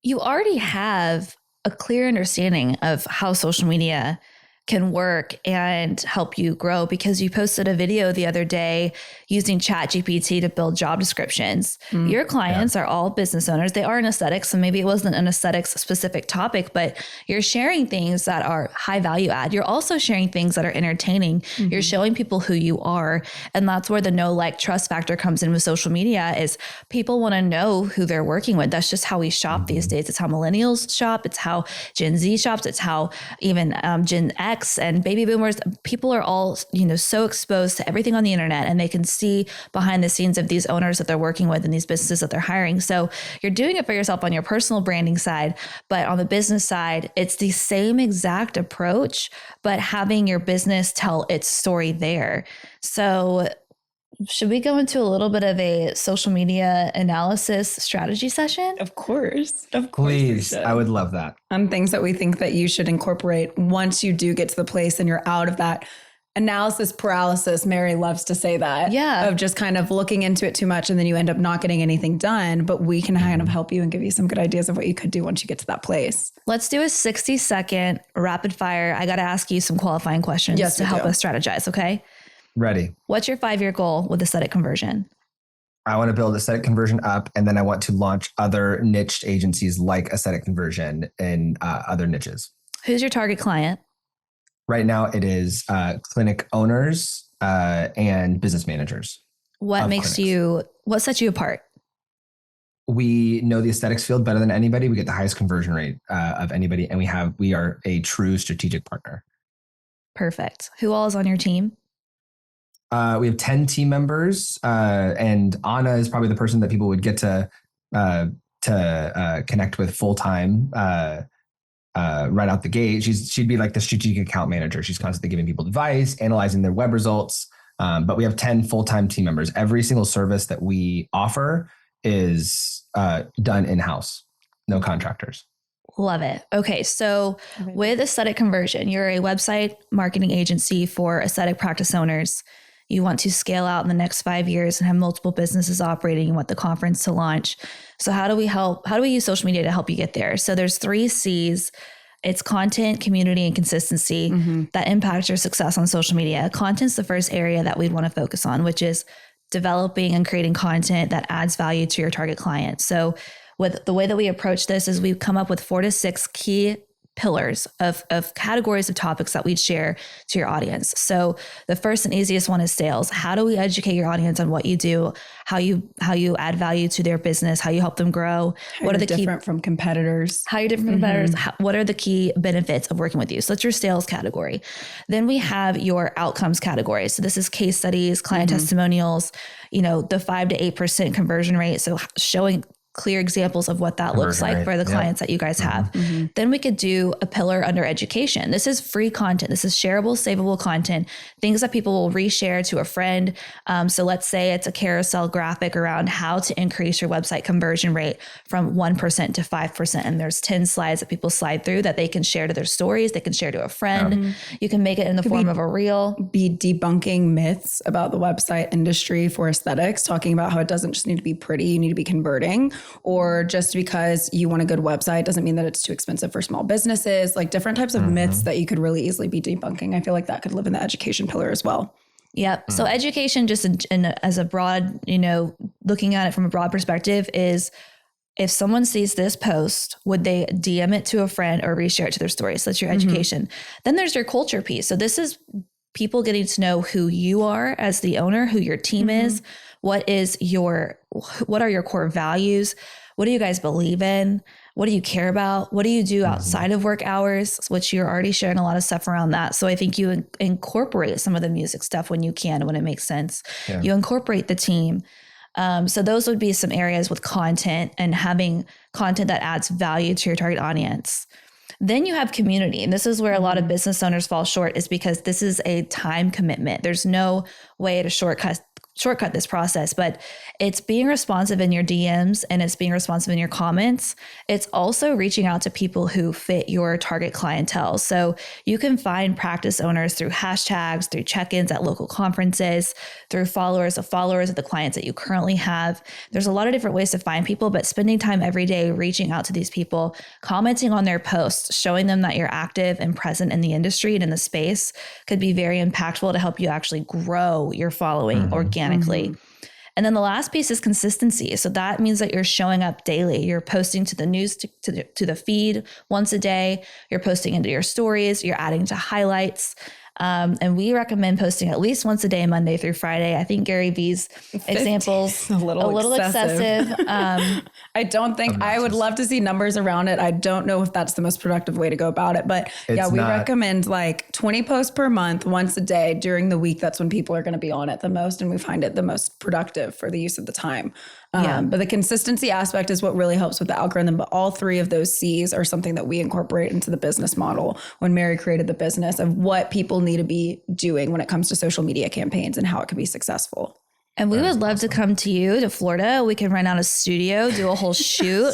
You already have a clear understanding of how social media can work and help you grow, because you posted a video the other day using ChatGPT to build job descriptions. Your clients are all business owners. They are in aesthetics, so maybe it wasn't an aesthetics specific topic, but you're sharing things that are high value add. You're also sharing things that are entertaining. You're showing people who you are. And that's where the know, like, trust factor comes in with social media, is people want to know who they're working with. That's just how we shop these days. It's how millennials shop. It's how Gen Z shops. It's how even Gen X and baby boomers, people are all, so exposed to everything on the internet, and they can see behind the scenes of these owners that they're working with and these businesses that they're hiring. So you're doing it for yourself on your personal branding side, but on the business side, it's the same exact approach, but having your business tell its story there. So should we go into a little bit of a social media analysis strategy session? Of course. Please. I would love that. On things that we think that you should incorporate once you do get to the place and you're out of that analysis paralysis. Mary loves to say that. Yeah. Of just kind of looking into it too much and then you end up not getting anything done. But we can kind of help you and give you some good ideas of what you could do once you get to that place. Let's do a 60-second rapid fire. I got to ask you some qualifying questions to help us strategize. Okay. Ready. What's your 5-year goal with Aesthetic Conversion? I want to build Aesthetic Conversion up, and then I want to launch other niched agencies like Aesthetic Conversion in other niches. Who's your target client? Right now, it is clinic owners and business managers. What sets you apart? We know the aesthetics field better than anybody. We get the highest conversion rate of anybody, and we are a true strategic partner. Perfect. Who all is on your team? We have 10 team members, and Anna is probably the person that people would get to connect with full time right out the gate. She'd be like the strategic account manager. She's constantly giving people advice, analyzing their web results. But we have 10 full time team members. Every single service that we offer is done in house, no contractors. Love it. Okay. So with Aesthetic Conversion, you're a website marketing agency for aesthetic practice owners. You want to scale out in the next 5 years and have multiple businesses operating. You want the conference to launch. So how do we use social media to help you get there? So there's 3 C's. It's content, community, and consistency that impacts your success on social media. Content's the first area that we'd want to focus on, which is developing and creating content that adds value to your target client. So with the way that we approach this is we've come up with 4 to 6 key pillars of categories of topics that we'd share to your audience. So the first and easiest one is sales. How do we educate your audience on what you do, how you add value to their business, how you help them grow? What are the different from competitors? How you're different from competitors? What are the key benefits of working with you? So that's your sales category. Then we have your outcomes category. So this is case studies, client testimonials, the 5 to 8% conversion rate. So showing clear examples of what that looks like for the clients that you guys have. Then we could do a pillar under education. This is free content. This is shareable, savable content, things that people will reshare to a friend. So let's say it's a carousel graphic around how to increase your website conversion rate from 1% to 5%. And there's 10 slides that people slide through that they can share to their stories. They can share to a friend. You can make it in the form of a reel. Be debunking myths about the website industry for aesthetics, talking about how it doesn't just need to be pretty, you need to be converting. Or just because you want a good website doesn't mean that it's too expensive for small businesses, like different types of myths that you could really easily be debunking. I feel like that could live in the education pillar as well. Yep. So education, just as a broad, looking at it from a broad perspective, is if someone sees this post, would they DM it to a friend or reshare it to their story? So that's your education. Then there's your culture piece. So this is people getting to know who you are as the owner, who your team is, what are your core values? What do you guys believe in? What do you care about? What do you do outside of work hours, which you're already sharing a lot of stuff around that. So I think you incorporate some of the music stuff when you can, when it makes sense. Yeah. You incorporate the team. So those would be some areas with content and having content that adds value to your target audience. Then you have community. And this is where a lot of business owners fall short, is because this is a time commitment. There's no way to shortcut this process, but it's being responsive in your DMs and it's being responsive in your comments. It's also reaching out to people who fit your target clientele. So you can find practice owners through hashtags, through check-ins at local conferences, through followers of the clients that you currently have. There's a lot of different ways to find people, but spending time every day reaching out to these people, commenting on their posts, showing them that you're active and present in the industry and in the space could be very impactful to help you actually grow your following organically. And then the last piece is consistency. So that means that you're showing up daily. You're posting to the news, to the feed once a day. You're posting into your stories. You're adding to highlights. And we recommend posting at least once a day, Monday through Friday. I think Gary Vee's examples a little excessive. I don't think I would love to see numbers around it. I don't know if that's the most productive way to go about it, but we recommend like 20 posts per month, once a day during the week. That's when people are going to be on it the most. And we find it the most productive for the use of the time. But the consistency aspect is what really helps with the algorithm. But all 3 of those C's are something that we incorporate into the business model when Mary created the business, of what people need to be doing when it comes to social media campaigns and how it can be successful. And we would love to come to you, to Florida. We can rent out a studio, do a whole shoot.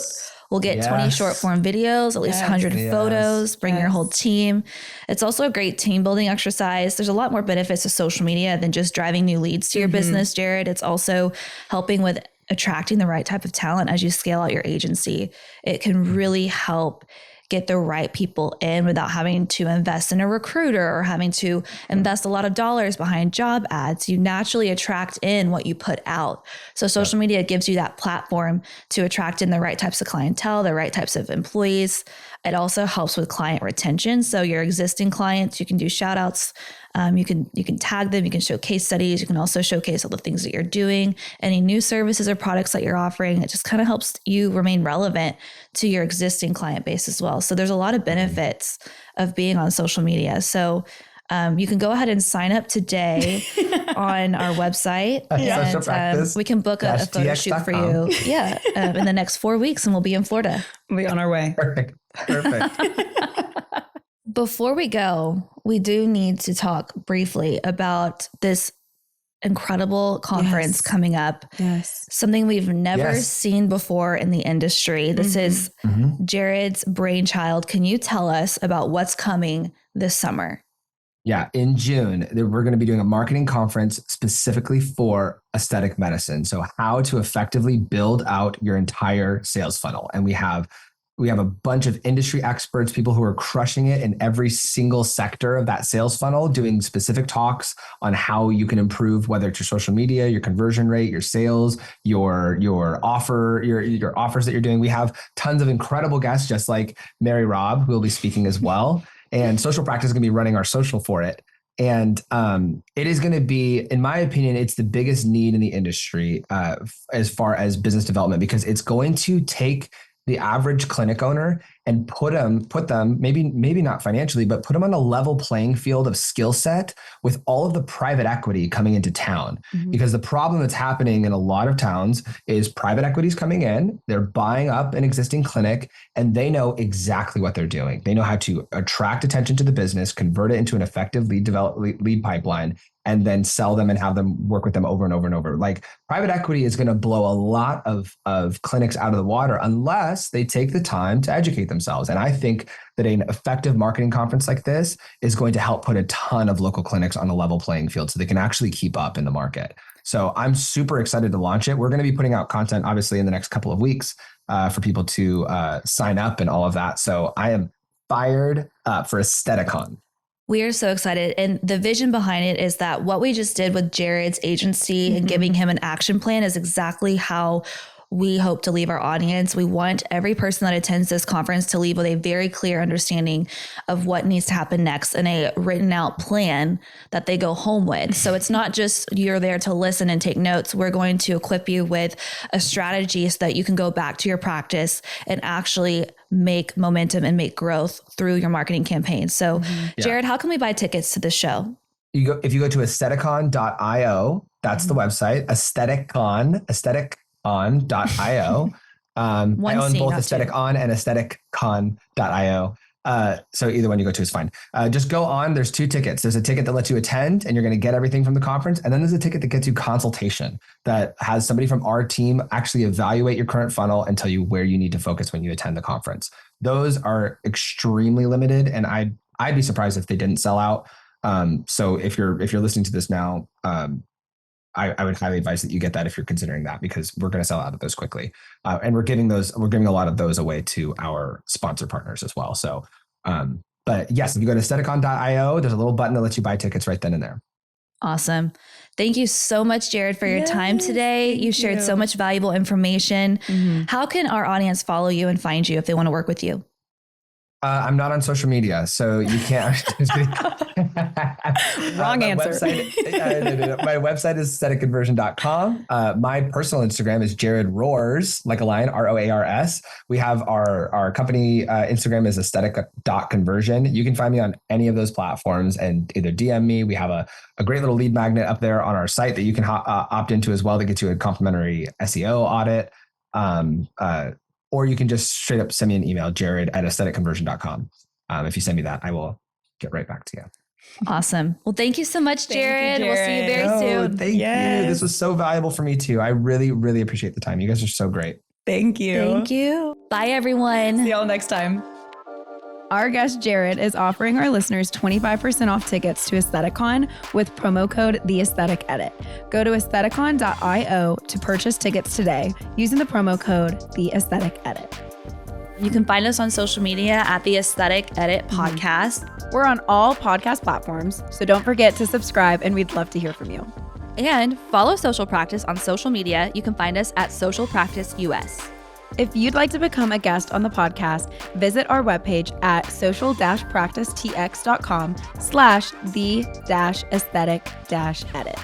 We'll get 20 short form videos, at least 100 photos, bring your whole team. It's also a great team building exercise. There's a lot more benefits to social media than just driving new leads to your business, Jared. It's also helping with attracting the right type of talent as you scale out your agency. It can really help get the right people in without having to invest in a recruiter or having to invest a lot of dollars behind job ads. You naturally attract in what you put out. So social media gives you that platform to attract in the right types of clientele, the right types of employees. It also helps with client retention. So your existing clients, you can do shout outs. You can tag them, you can show case studies, you can also showcase all the things that you're doing, any new services or products that you're offering. It just kind of helps you remain relevant to your existing client base as well. So there's a lot of benefits of being on social media. So you can go ahead and sign up today on our website, and we can book a photo shoot for you. In the next 4 weeks, and we'll be in Florida. We'll be on our way. Perfect. Before we go, we do need to talk briefly about this incredible conference coming up. Something we've never seen before in the industry. This is Jared's brainchild. Can you tell us about what's coming this summer? Yeah, in June, we're going to be doing a marketing conference specifically for aesthetic medicine. So how to effectively build out your entire sales funnel. And we have We have a bunch of industry experts, people who are crushing it in every single sector of that sales funnel, doing specific talks on how you can improve, whether it's your social media, your conversion rate, your sales, your offer, your offers that you're doing. We have tons of incredible guests, just like Mary Robb, who will be speaking as well. And Social Practice is going to be running our social for it. And it is going to be, in my opinion, it's the biggest need in the industry as far as business development, because it's going to take the average clinic owner and put them, maybe not financially, but put them on a level playing field of skill set with all of the private equity coming into town. Mm-hmm. Because the problem that's happening in a lot of towns is private equity is coming in, they're buying up an existing clinic, and they know exactly what they're doing. They know how to attract attention to the business, convert it into an effective lead pipeline, and then sell them and have them work with them over and over and over. Like, private equity is going to blow a lot of clinics out of the water unless they take the time to educate themselves. And I think that an effective marketing conference like this is going to help put a ton of local clinics on a level playing field so they can actually keep up in the market. So I'm super excited to launch it. We're going to be putting out content, obviously, in the next couple of weeks for people to sign up and all of that. So I am fired up for Aestheticon. We are so excited. And the vision behind it is that what we just did with Jared's agency and giving him an action plan is exactly how we hope to leave our audience. We want every person that attends this conference to leave with a very clear understanding of what needs to happen next and a written out plan that they go home with. So it's not just you're there to listen and take notes. We're going to equip you with a strategy so that you can go back to your practice and actually make momentum and make growth through your marketing campaign. So Jared, how can we buy tickets to this show? If you go to aestheticon.io, that's the website, aestheticon.io. I own both Aestheticon and aestheticon.io. So either one you go to is fine. Just go on. There's 2 tickets. There's a ticket that lets you attend and you're going to get everything from the conference. And then there's a ticket that gets you consultation that has somebody from our team actually evaluate your current funnel and tell you where you need to focus when you attend the conference. Those are extremely limited, and I'd be surprised if they didn't sell out. So if you're listening to this now, I would highly advise that you get that if you're considering that, because we're going to sell out of those quickly. And we're giving a lot of those away to our sponsor partners as well. So, but yes, if you go to aestheticon.io, there's a little button that lets you buy tickets right then and there. Awesome. Thank you so much, Jared, for your time today. You shared so much valuable information. How can our audience follow you and find you if they want to work with you? I'm not on social media, so you can't. Wrong answer. My website is aestheticconversion.com. My personal Instagram is Jared Rohrs, like a lion, ROARS. We have our company Instagram is aesthetic.conversion. You can find me on any of those platforms and either DM me. We have a great little lead magnet up there on our site that you can opt into as well, that gets you a complimentary SEO audit. Or you can just straight up send me an email, jared@aestheticconversion.com. If you send me that, I will get right back to you. Awesome. Well, thank you so much, Jared. We'll see you very soon. Thank you. This was so valuable for me too. I really, really appreciate the time. You guys are so great. Thank you. Thank you. Bye, everyone. See y'all next time. Our guest Jared is offering our listeners 25% off tickets to Aestheticon with promo code TheAestheticEdit. Go to aestheticon.io to purchase tickets today using the promo code TheAestheticEdit. You can find us on social media at The Aesthetic Edit Podcast. We're on all podcast platforms, so don't forget to subscribe, and we'd love to hear from you. And follow Social Practice on social media. You can find us at Social Practice US. If you'd like to become a guest on the podcast, visit our webpage at social-practicetx.com/the-aesthetic-edit.